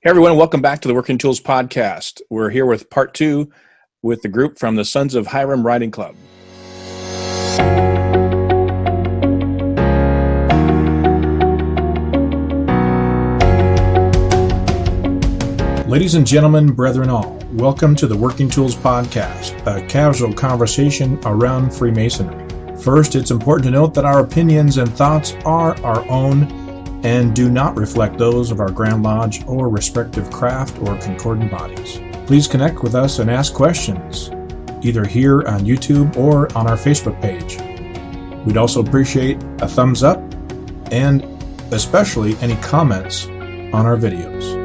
Hey everyone, welcome back to the Working Tools Podcast. We're here with part 2 with the group from the Sons of Hiram Riding Club. Ladies and gentlemen, brethren all, welcome to the Working Tools Podcast, a casual conversation around Freemasonry. First, it's important to note that our opinions and thoughts are our own and do not reflect those of our Grand Lodge or respective craft or concordant bodies. Please connect with us and ask questions, either here on YouTube or on our Facebook page. We'd also appreciate a thumbs up and especially any comments on our videos.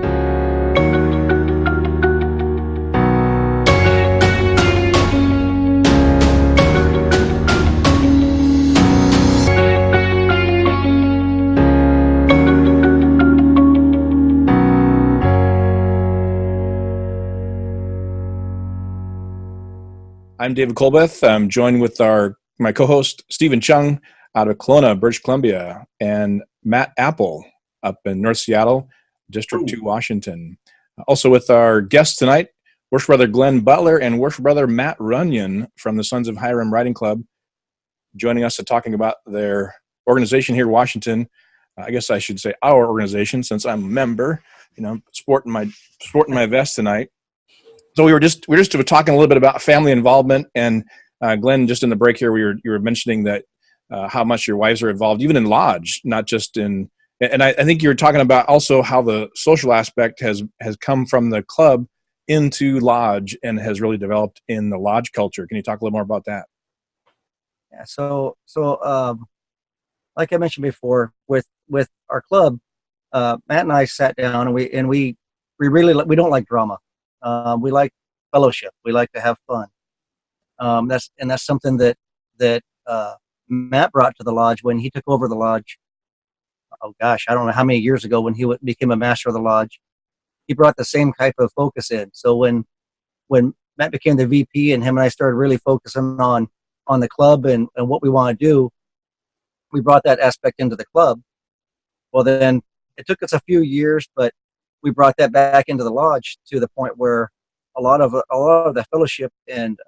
I'm David Colbeth. I'm joined with my co-host, Stephen Chung, out of Kelowna, British Columbia, and Matt Appel up in North Seattle, District 2, Washington. Also with our guests tonight, Worship Brother Glenn Butler and Worship Brother Matt Runion from the Sons of Hiram Riding Club, joining us and talking about their organization here in Washington. I guess I should say our organization, since I'm a member. Sporting my vest tonight. So we were just talking a little bit about family involvement, and Glenn, just in the break here, you were mentioning that how much your wives are involved, even in lodge, not just in. And I think you were talking about also how the social aspect has come from the club into lodge and has really developed in the lodge culture. Can you talk a little more about that? Yeah. So like I mentioned before, with our club, Matt and I sat down and we really don't like drama. We like fellowship. We like to have fun. That's something that Matt brought to the lodge when he took over the lodge. Oh gosh, I don't know how many years ago when he became a master of the lodge. He brought the same type of focus in. So when Matt became the VP and him and I started really focusing on the club and what we want to do, we brought that aspect into the club. Well, then it took us a few years, but we brought that back into the lodge to the point where a lot of the fellowship and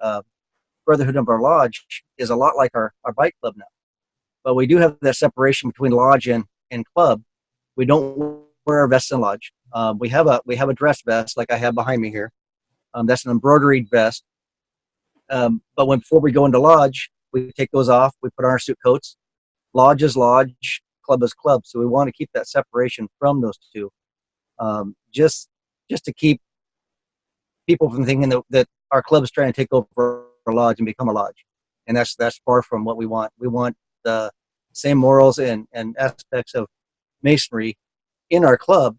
brotherhood of our lodge is a lot like our bike club now. But we do have that separation between lodge and club. We don't wear our vests in lodge. We have a dress vest like I have behind me here. That's an embroidered vest. But before we go into lodge, we take those off. We put on our suit coats. Lodge is lodge, club is club. So we want to keep that separation from those two. Just to keep people from thinking that our club is trying to take over a lodge and become a lodge, and that's far from what we want. We want the same morals and aspects of masonry in our club,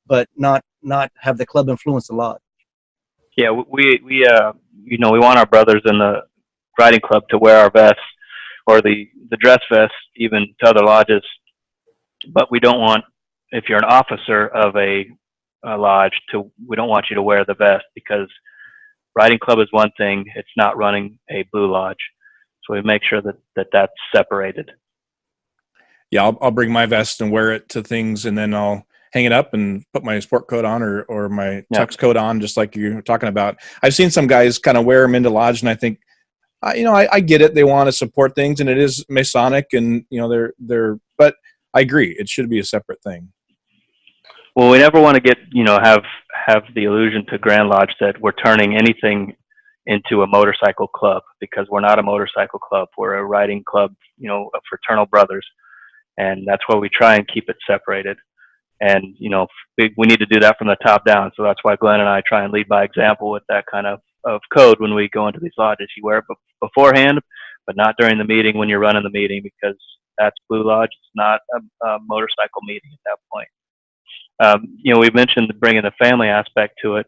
but not have the club influence the lodge. Yeah, we want our brothers in the riding club to wear our vests or the dress vest even to other lodges, but we don't want, if you're an officer of a lodge, we don't want you to wear the vest, because riding club is one thing, it's not running a blue lodge. So we make sure that's separated. Yeah, I'll bring my vest and wear it to things, and then I'll hang it up and put my sport coat on or my tux coat on, just like you were talking about. I've seen some guys kind of wear them into lodge, and I think, I get it. They want to support things, and it is Masonic, and they're. But I agree, it should be a separate thing. Well, we never want to get, have the illusion to Grand Lodge that we're turning anything into a motorcycle club, because we're not a motorcycle club. We're a riding club, of fraternal brothers. And that's why we try and keep it separated. And, we need to do that from the top down. So that's why Glenn and I try and lead by example with that kind of code when we go into these lodges. You wear it beforehand, but not during the meeting when you're running the meeting, because that's Blue Lodge. It's not a motorcycle meeting at that point. We mentioned bringing the family aspect to it,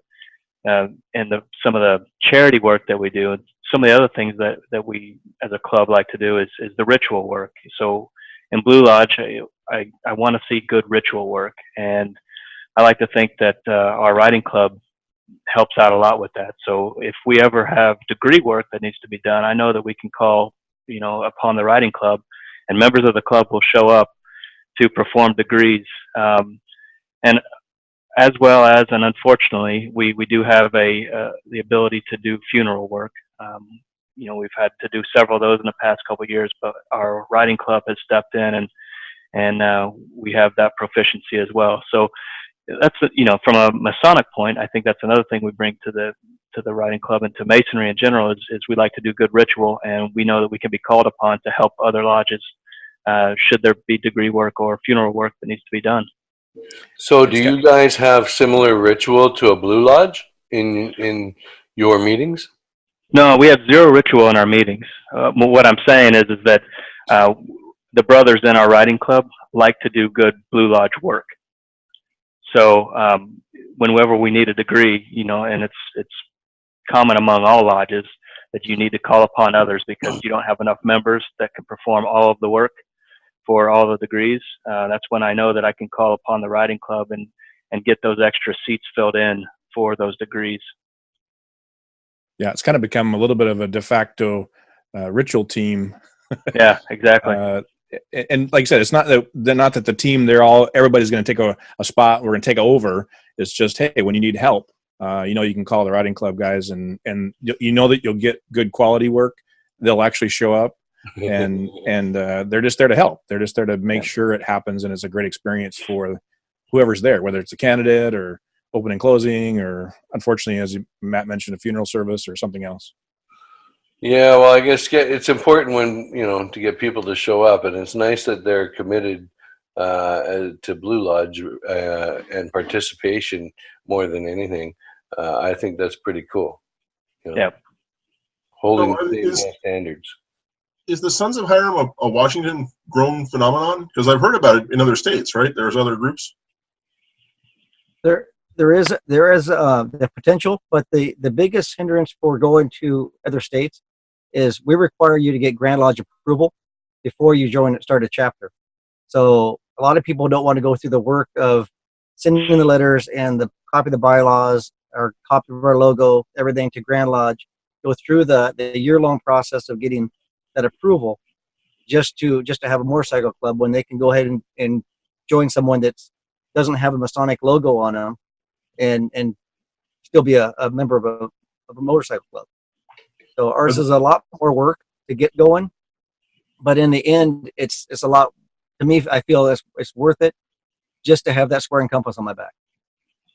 and some of the charity work that we do. And some of the other things that we as a club like to do is the ritual work. So in Blue Lodge, I want to see good ritual work, and I like to think that our riding club helps out a lot with that. So if we ever have degree work that needs to be done, I know that we can call, upon the riding club, and members of the club will show up to perform degrees. And as well as, and unfortunately, we do have the ability to do funeral work. We've had to do several of those in the past couple of years, but our writing club has stepped in and we have that proficiency as well. So that's, from a Masonic point, I think that's another thing we bring to the writing club and to Masonry in general is we like to do good ritual, and we know that we can be called upon to help other lodges should there be degree work or funeral work that needs to be done. So do you guys have similar ritual to a Blue Lodge in your meetings? No, we have zero ritual in our meetings. What I'm saying is that the brothers in our writing club like to do good Blue Lodge work. So whenever we need a degree, and it's common among all lodges that you need to call upon others because you don't have enough members that can perform all of the work for all the degrees. That's when I know that I can call upon the writing club and get those extra seats filled in for those degrees. Yeah, it's kind of become a little bit of a de facto ritual team. Yeah, exactly. And like I said, it's not that the team, everybody's going to take a spot. We're going to take over. It's just, hey, when you need help, you can call the writing club guys, and you know that you'll get good quality work. They'll actually show up, and they're just there to help. They're just there to make sure it happens, and it's a great experience for whoever's there, whether it's a candidate or opening and closing, or unfortunately, as Matt mentioned, a funeral service or something else. Yeah, well, I guess it's important when, to get people to show up, and it's nice that they're committed to Blue Lodge and participation more than anything. I think that's pretty cool. Yeah. Holding the same standards. Is the Sons of Hiram a Washington grown phenomenon? Because I've heard about it in other states, right? There's other groups. There is the potential, but the biggest hindrance for going to other states is we require you to get Grand Lodge approval before you start a chapter. So a lot of people don't want to go through the work of sending the letters and the copy of the bylaws or copy of our logo, everything to Grand Lodge, go through the year-long process of getting that approval just to have a motorcycle club when they can go ahead and join someone that doesn't have a Masonic logo on them and still be a member of a motorcycle club. So ours is a lot more work to get going, but in the end, it's a lot. To me, I feel it's worth it just to have that square and compass on my back.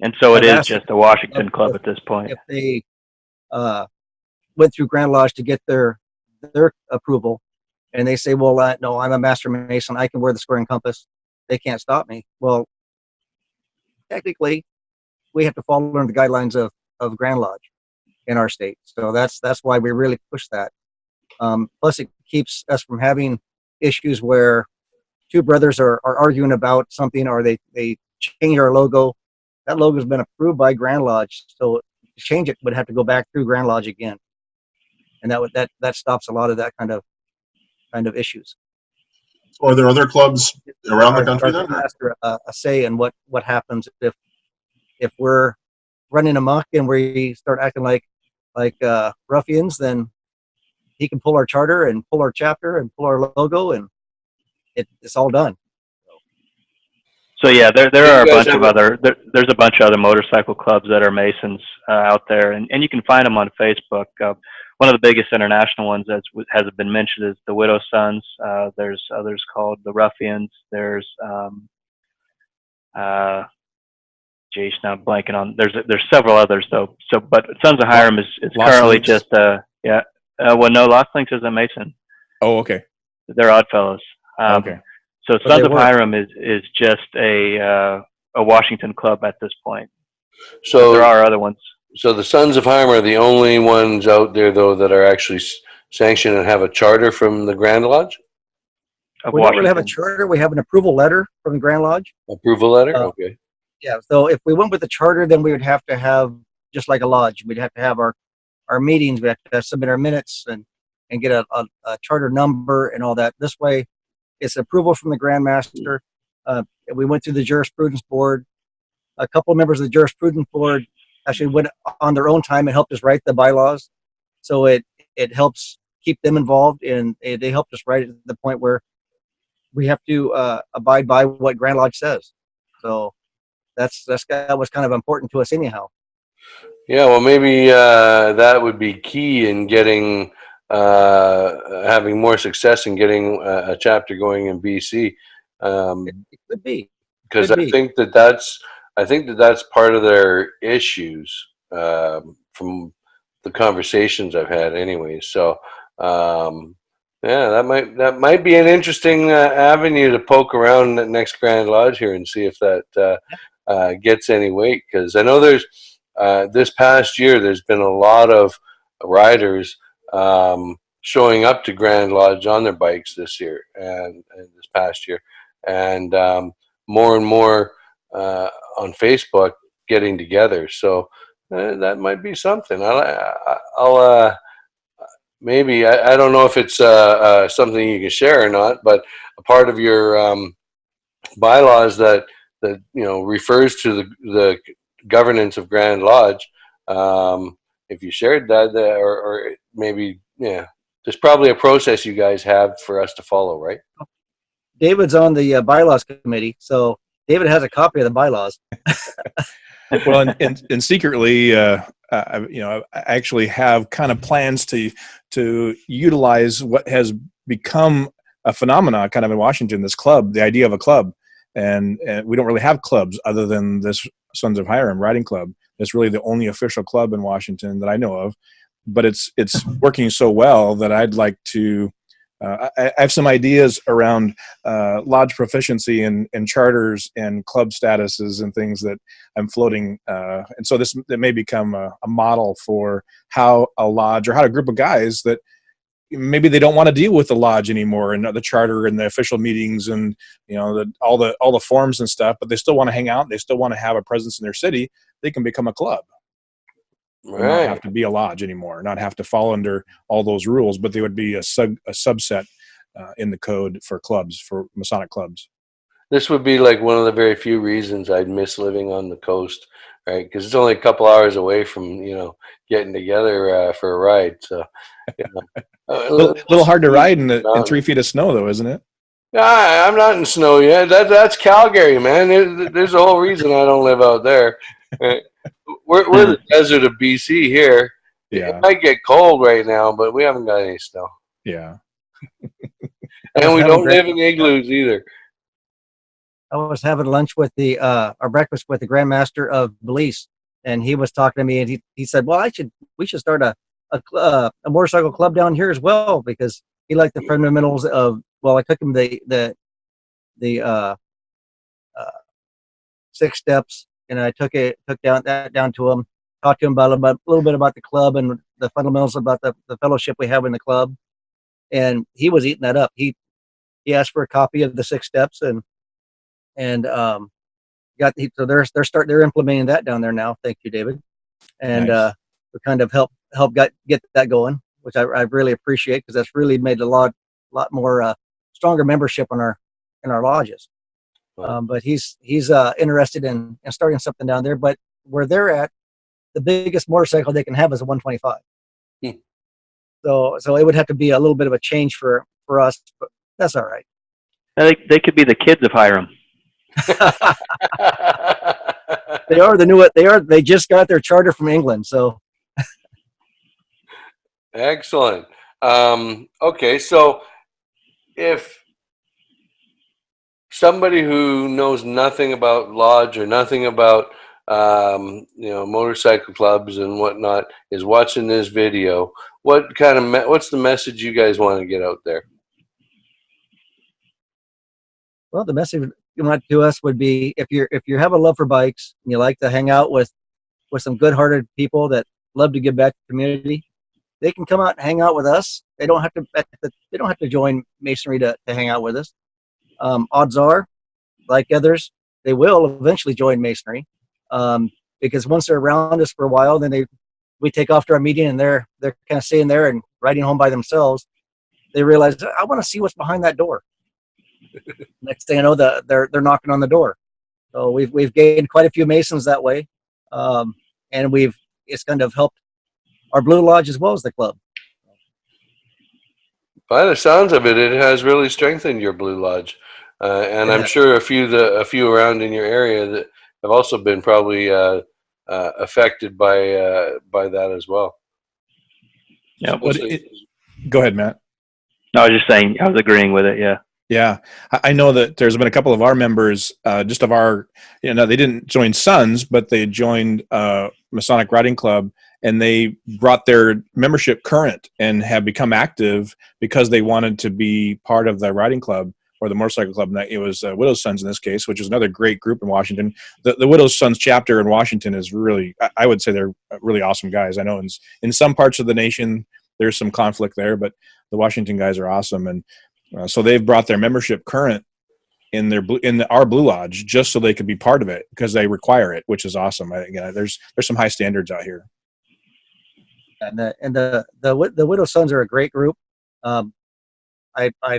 And so it is just a Washington club at this point. If they went through Grand Lodge to get their approval, and they say, well, no, I'm a Master Mason, I can wear the square and compass, they can't stop me. Well, technically, we have to follow under the guidelines of Grand Lodge in our state. So that's why we really push that. Plus, it keeps us from having issues where two brothers are arguing about something, or they change our logo. That logo has been approved by Grand Lodge, so to change it would have to go back through Grand Lodge again, and that stops a lot of that kind of issues. Are there other clubs around the country then? A say in what happens if we're running amok and we start acting like ruffians, then he can pull our charter and pull our chapter and pull our logo, and it's all done. So yeah, there are there's a bunch of other motorcycle clubs that are Masons out there, and you can find them on Facebook. One of the biggest international ones that hasn't been mentioned is the Widow Sons. There's others called the Ruffians. There's now I'm blanking on. There's several others though. So, but Sons of Hiram is currently just well, no, Lost Links is a Mason. Oh, okay. They're odd fellows. Okay. So Sons of Hiram is just a Washington club at this point. So there are other ones. So the Sons of Hiram are the only ones out there, though, that are actually sanctioned and have a charter from the Grand Lodge? We don't really have a charter. We have an approval letter from the Grand Lodge. Approval letter? Okay. Yeah. So if we went with the charter, then we would have to have, just like a lodge, we'd have to have our meetings. We have to submit our minutes and get a charter number and all that. This way, it's approval from the Grand Master. We went through the jurisprudence board. A couple of members of the jurisprudence board actually went on their own time and helped us write the bylaws. So it helps keep them involved, and they helped us write it to the point where we have to abide by what Grand Lodge says. So that was kind of important to us anyhow. Yeah, well, maybe that would be key in getting having more success in getting a chapter going in BC. It could be. Because Could be. I think that that's part of their issues from the conversations I've had, anyway. So yeah, that might be an interesting avenue to poke around the next Grand Lodge here and see if that gets any weight. Because I know there's this past year there's been a lot of riders showing up to Grand Lodge on their bikes this year and this past year, and more and more on Facebook getting together. So that might be something. I'll maybe I don't know if it's something you can share or not, but a part of your bylaws that refers to the governance of Grand Lodge. If you shared that, or maybe there's probably a process you guys have for us to follow, right? David's on the bylaws committee, so David has a copy of the bylaws. Well, and secretly, I actually have kind of plans to utilize what has become a phenomenon kind of in Washington, this club, the idea of a club. And we don't really have clubs other than this Sons of Hiram riding club. It's really the only official club in Washington that I know of. But it's working so well that I'd like to I have some ideas around lodge proficiency and charters and club statuses and things that I'm floating. And so that may become a model for how a lodge or how a group of guys that maybe they don't want to deal with the lodge anymore and the charter and the official meetings and all the forms and stuff, but they still want to hang out. They still want to have a presence in their city. They can become a club. Right. Not have to be a lodge anymore, not have to fall under all those rules, but they would be a subset in the code for clubs, for Masonic clubs. This would be like one of the very few reasons I'd miss living on the coast, right? Because it's only a couple hours away from getting together for a ride. So a little hard to ride in 3 feet of snow, though, isn't it? Yeah, I'm not in snow yet. That's Calgary, man. There's a whole reason I don't live out there. We're the desert of BC here. Yeah. It might get cold right now, but we haven't got any snow. Yeah. And we don't live in igloos either. I was having lunch with our breakfast with the Grand Master of Belize, and he was talking to me, and he said, "Well, we should start a motorcycle club down here as well," because he liked the fundamentals of. Well, I took him the 6 steps, and I took that down to him, talked to him about a little bit about the club and the fundamentals about the fellowship we have in the club, and he was eating that up. He asked for a copy of the 6 steps and so they're implementing that down there now. Thank you, David, and nice. We kind of help get that going, which I really appreciate, because that's really made a lot more stronger membership in our lodges. Wow. But he's interested in starting something down there. But where they're at, the biggest motorcycle they can have is a 125. So it would have to be a little bit of a change for us, but that's all right. I think they could be the kids of Hiram. They just got their charter from England, so. Excellent. Okay, so if somebody who knows nothing about lodge or nothing about motorcycle clubs and whatnot is watching this video, what's the message you guys want to get out there? Well, the message to us would be, if you have a love for bikes and you like to hang out with some good-hearted people that love to give back to the community, they can come out and hang out with us. They don't have to join Masonry to hang out with us. Odds are, like others, they will eventually join Masonry, because once they're around us for a while, then we take off to our meeting and they're kind of staying there and riding home by themselves. They realize, I want to see what's behind that door. Next thing I know, they're knocking on the door. So we've gained quite a few Masons that way, and it's kind of helped our Blue Lodge as well as the club. By the sounds of it, it has really strengthened your Blue Lodge, and I'm sure a few around in your area have also been probably affected by that as well. Yeah. Go ahead, Matt. No, I was just saying, I was agreeing with it. Yeah. Yeah, I know that there's been a couple of our members, just of our, they didn't join Sons, but they joined Masonic Writing Club, and they brought their membership current and have become active because they wanted to be part of the writing club or the motorcycle club. And it was Widow's Sons in this case, which is another great group in Washington. The Widow's Sons chapter in Washington is really, I would say they're really awesome guys. I know in some parts of the nation there's some conflict there, but the Washington guys are awesome. And so they've brought their membership current in our Blue Lodge just so they could be part of it because they require it, which is awesome. There's some high standards out here. And the Widow Sons are a great group. I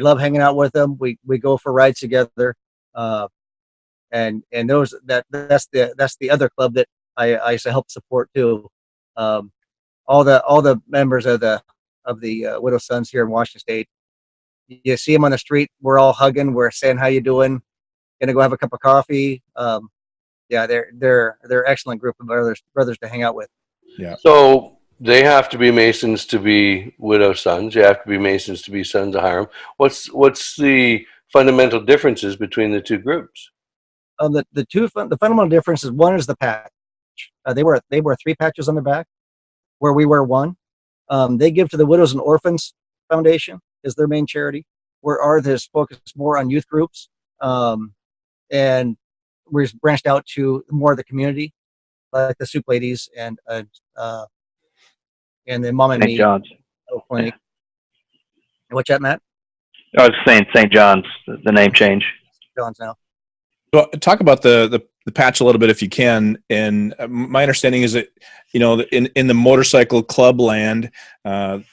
love hanging out with them. We go for rides together, and that's the other club that I used to help support too. All the members of the Widow Sons here in Washington State. You see them on the street, we're all hugging, we're saying how you doing, gonna go have a cup of coffee. Yeah, they're excellent group of brothers to hang out with. Yeah. So they have to be Masons to be Widow Sons. You have to be Masons to be Sons of Hiram. What's the fundamental differences between the two groups? The fundamental differences, one is the patch. They wear 3 patches on their back, where we wear 1. They give to the Widows and Orphans Foundation is their main charity, where ours is focused more on youth groups, and we're branched out to more of the community, like the Soup Ladies and the Mom and St. Me John's. Clinic. What's that, Matt? I was saying St. John's, the name change. John's now. Well, talk about the patch a little bit if you can. And my understanding is that, in the motorcycle club land,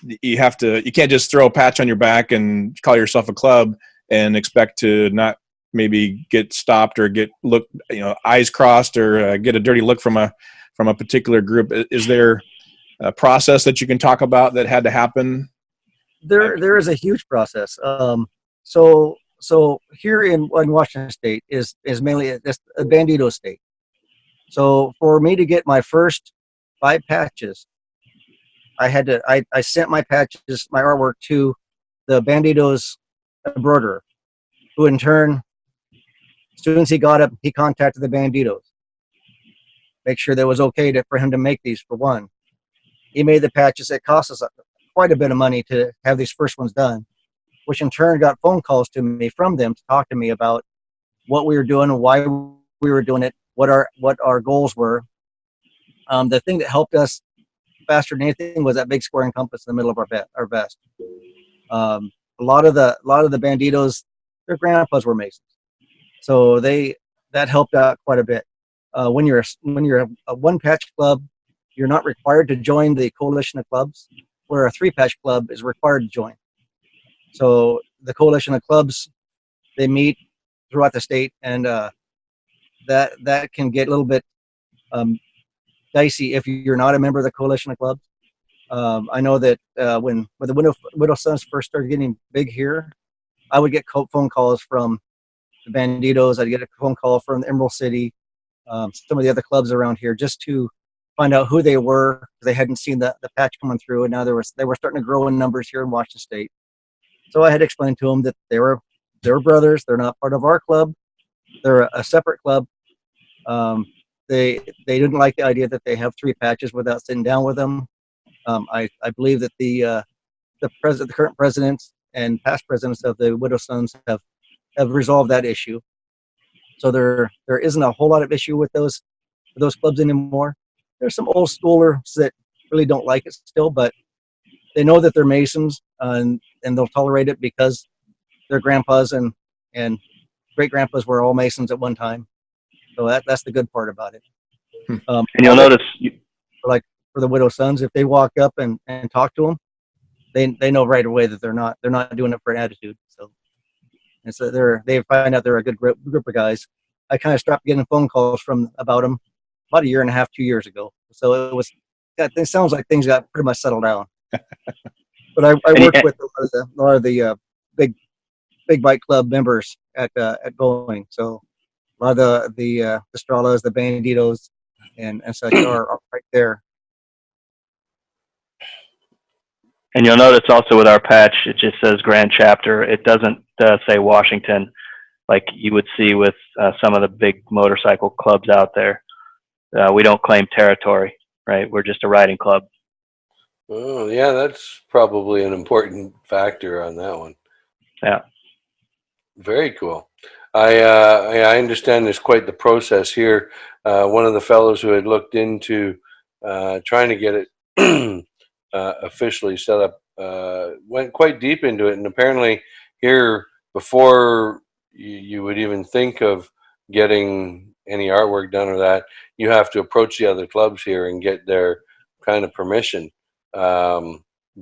you can't just throw a patch on your back and call yourself a club and expect to not maybe get stopped or get eyes crossed or get a dirty look from a particular group. Is there a process that you can talk about that had to happen? There is a huge process. So here in Washington State is mainly a Bandito state. So for me to get my first 5 patches, I sent my patches, my artwork to the Bandito's embroiderer, who in turn, as soon as he got it, he contacted the Banditos. Make sure that it was okay for him to make these for one. He made the patches. It cost us quite a bit of money to have these first ones done, which in turn got phone calls to me from them to talk to me about what we were doing and why we were doing it, what our goals were. The thing that helped us faster than anything was that big square and compass in the middle of our vest. A lot of the Banditos, their grandpas were Masons, so that helped out quite a bit. When you're a 1-patch club, you're not required to join the coalition of clubs, where a 3-patch club is required to join. So the coalition of clubs, they meet throughout the state, and that can get a little bit dicey if you're not a member of the coalition of clubs. I know that when the Widow Sons first started getting big here, I would get phone calls from the Banditos. I'd get a phone call from Emerald City, some of the other clubs around here, just to find out who they were. They hadn't seen the patch coming through, and now they were starting to grow in numbers here in Washington State. So I had to explain to them that they were brothers. They're not part of our club. They're a separate club. They didn't like the idea that they have 3 patches without sitting down with them. I believe that the current presidents and past presidents of the Widow Sons have resolved that issue. So there isn't a whole lot of issue with those clubs anymore. There's some old schoolers that really don't like it still, but they know that they're Masons, and they'll tolerate it because their grandpas and great grandpas were all Masons at one time. So that's the good part about it. And you'll notice, like for the Widow Sons, if they walk up and talk to them, they know right away that they're not doing it for an attitude. So they find out they're a good group of guys. I kind of stopped getting phone calls about them about 1.5 years, 2 years ago. So it sounds like things got pretty much settled down. But I worked with a lot of the big bike club members at Going. So A lot of the Stralas, the Banditos, and such are right there. And you'll notice also with our patch, it just says Grand Chapter. It doesn't say Washington, like you would see with some of the big motorcycle clubs out there. We don't claim territory, right? We're just a riding club. Oh, yeah, that's probably an important factor on that one. Yeah. Very cool. I understand there's quite the process here. One of the fellows who had looked into trying to get it officially set up went quite deep into it, and apparently here, before you would even think of getting any artwork done or that, you have to approach the other clubs here and get their kind of permission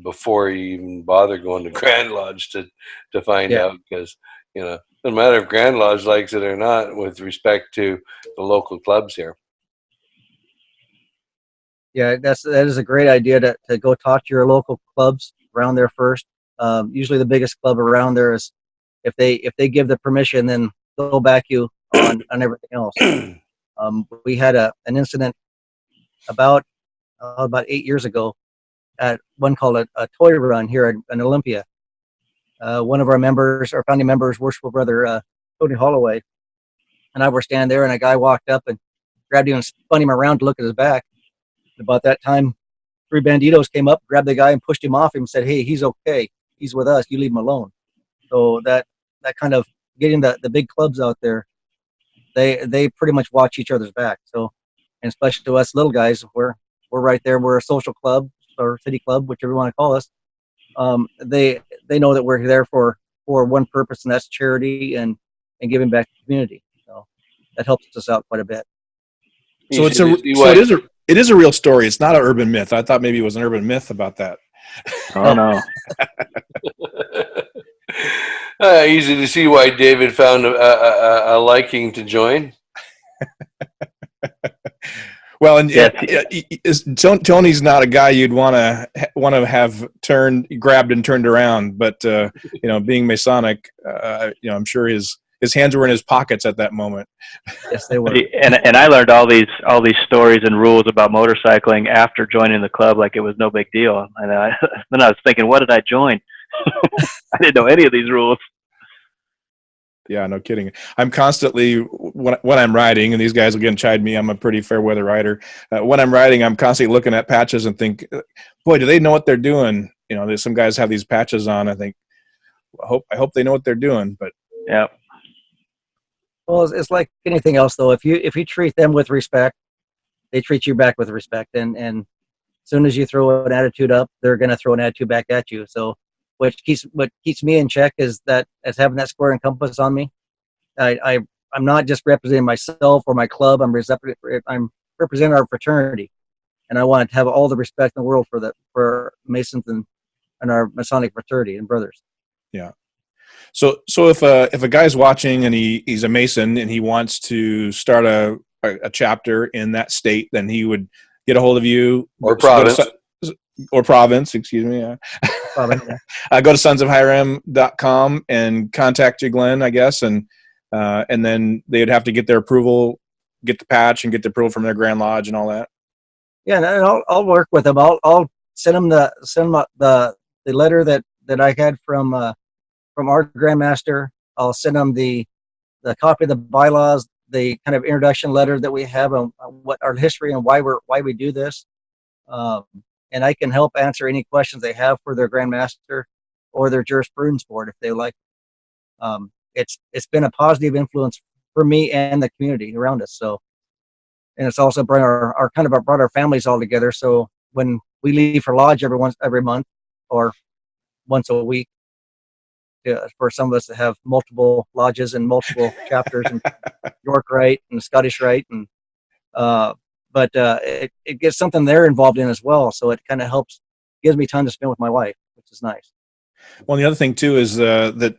before you even bother going to Grand Lodge to find out, because no matter if Grand Lodge likes it or not with respect to the local clubs here. Yeah, that is a great idea to go talk to your local clubs around there first. Usually the biggest club around there is, if they give the permission, then they'll back you on everything else. We had an incident about 8 years ago at one called a toy run here in Olympia. One of our founding members, worshipful brother Tony Holloway, and I were standing there, and a guy walked up and grabbed him and spun him around to look at his back. About that time, 3 banditos came up, grabbed the guy, and pushed him off him and said, "Hey, he's okay. He's with us. You leave him alone." So that kind of getting the big clubs out there, they pretty much watch each other's back. So, and especially to us little guys, we're right there. We're a social club or city club, whichever you want to call us. They know that we're there for one purpose, and that's charity and giving back to the community. So that helps us out quite a bit. So it is a real story. It's not an urban myth. I thought maybe it was an urban myth about that. Oh no. Easy to see why David found a liking to join. Well, and Tony's not a guy you'd want to have grabbed and turned around, but being Masonic, I'm sure his hands were in his pockets at that moment. Yes, they were. And I learned all these stories and rules about motorcycling after joining the club, like it was no big deal. And then I was thinking, what did I join? I didn't know any of these rules. Yeah, no kidding. I'm constantly, when I'm riding, and these guys again chide me, I'm a pretty fair weather rider. When I'm riding, I'm constantly looking at patches and think, boy, do they know what they're doing? There's some guys have these patches on. I think, I hope they know what they're doing. But yeah. Well, it's like anything else, though. If you treat them with respect, they treat you back with respect. And as soon as you throw an attitude up, they're going to throw an attitude back at you. So what keeps me in check is having that square and compass on me. I'm not just representing myself or my club. I'm representing our fraternity, and I want to have all the respect in the world for Masons and our Masonic fraternity and brothers. Yeah. So if a guy's watching and he's a Mason and he wants to start a chapter in that state, then he would get a hold of you or province. Excuse me. Province, yeah. Go to sonsofhiram.com and contact you, Glenn, I guess, and then they'd have to get their approval, get the patch, and get the approval from their Grand Lodge and all that. Yeah, and I'll work with them. I'll send them the letter that I had from our Grandmaster. I'll send them the copy of the bylaws, the kind of introduction letter that we have on what our history and why we do this. And I can help answer any questions they have for their Grandmaster or their jurisprudence board if they like. It's been a positive influence for me and the community around us. So, and it's also brought our families all together. So when we leave for lodge every month or once a week, for some of us that have multiple lodges and multiple chapters, and York Rite and Scottish Rite, and but it gets something they're involved in as well. So it kind of gives me time to spend with my wife, which is nice. Well, the other thing too is that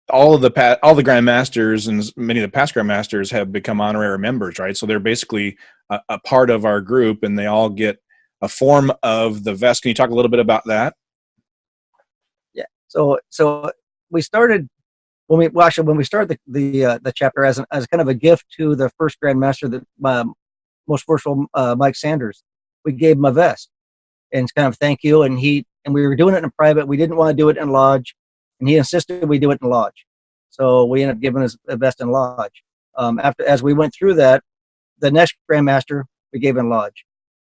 all the Grandmasters and many of the past Grandmasters have become honorary members, right? So they're basically a part of our group, and they all get a form of the vest. Can you talk a little bit about that? Yeah. So we started when we started the chapter as kind of a gift to the first Grandmaster, the most forceful Mike Sanders, we gave him a vest and it's kind of thank you. And we were doing it in private. We didn't want to do it in lodge, and he insisted we do it in lodge. So we ended up giving us a vest in lodge. As we went through that, the next Grandmaster we gave in lodge.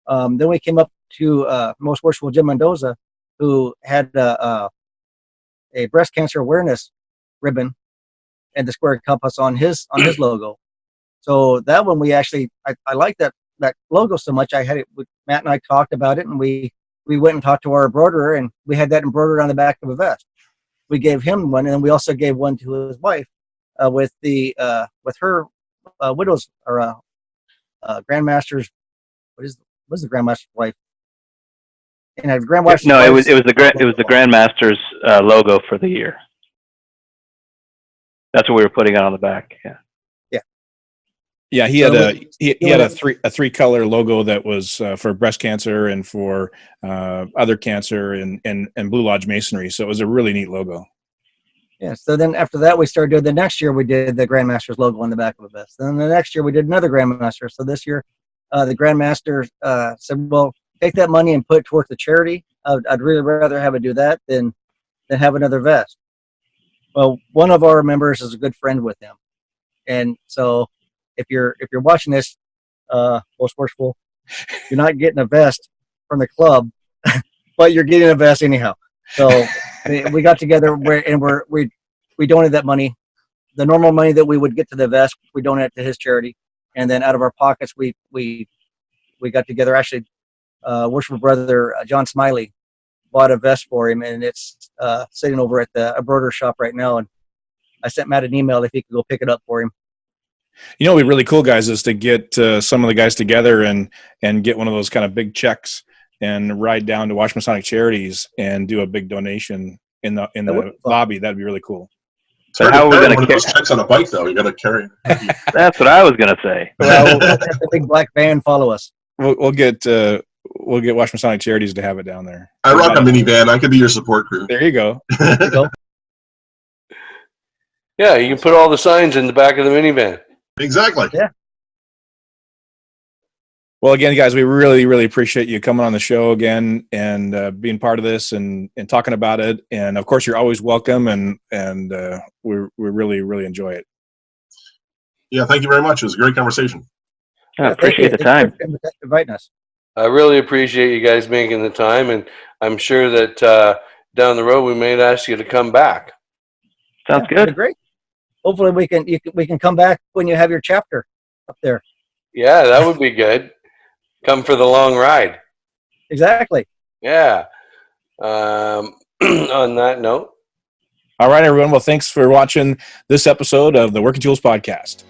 Then we came up to most worshipful Jim Mendoza, who had a breast cancer awareness ribbon and the square compass on his logo. So that one we actually I like that logo so much. I had it. Matt and I talked about it, and we went and talked to our embroiderer, and we had that embroidered on the back of a vest. We gave him one, and we also gave one to his wife with her widow's or Grandmaster's. What's the Grandmaster's wife? And Grandmaster's. No, it was the Grandmaster's logo for the year. That's what we were putting on the back. Yeah. Yeah, he had a three color logo that was for breast cancer and for other cancer and Blue Lodge Masonry. So it was a really neat logo. Yeah. So then after that, we started doing the next year. We did the Grandmaster's logo on the back of a vest. Then the next year we did another Grandmaster. So this year, the Grandmaster said, "Well, take that money and put it towards the charity. I'd really rather have it do that than have another vest." Well, one of our members is a good friend with him, and so. If you're watching this, most worshipful, you're not getting a vest from the club, but you're getting a vest anyhow. So we got together and we donated that money, the normal money that we would get to the vest, we donated to his charity, and then out of our pockets we got together. Actually, worshipful brother John Smiley bought a vest for him, and it's sitting over at the embroidery shop right now. And I sent Matt an email if he could go pick it up for him. You know, what'd be really cool, guys, is to get some of the guys together and get one of those kind of big checks and ride down to Wash Masonic Charities and do a big donation in the lobby. That'd be really cool. So how are we going to carry those checks on a bike, though? You got to carry. That's what I was going to say. Well, we'll have the big black van follow us. We'll get Wash Masonic Charities to have it down there. I rock a minivan. I could be your support crew. There you go. There you go. Yeah, you can put all the signs in the back of the minivan. Exactly. Yeah. Well, again, guys, we really, really appreciate you coming on the show again and being part of this and talking about it. And of course, you're always welcome, and we really, really enjoy it. Yeah, thank you very much. It was a great conversation. I appreciate the time. Thank you for inviting us. I really appreciate you guys making the time, and I'm sure that down the road we may ask you to come back. Sounds good. Great. Hopefully we can come back when you have your chapter up there. Yeah, that would be good. Come for the long ride. Exactly. Yeah. On that note. All right, everyone. Well, thanks for watching this episode of the Working Tools Podcast.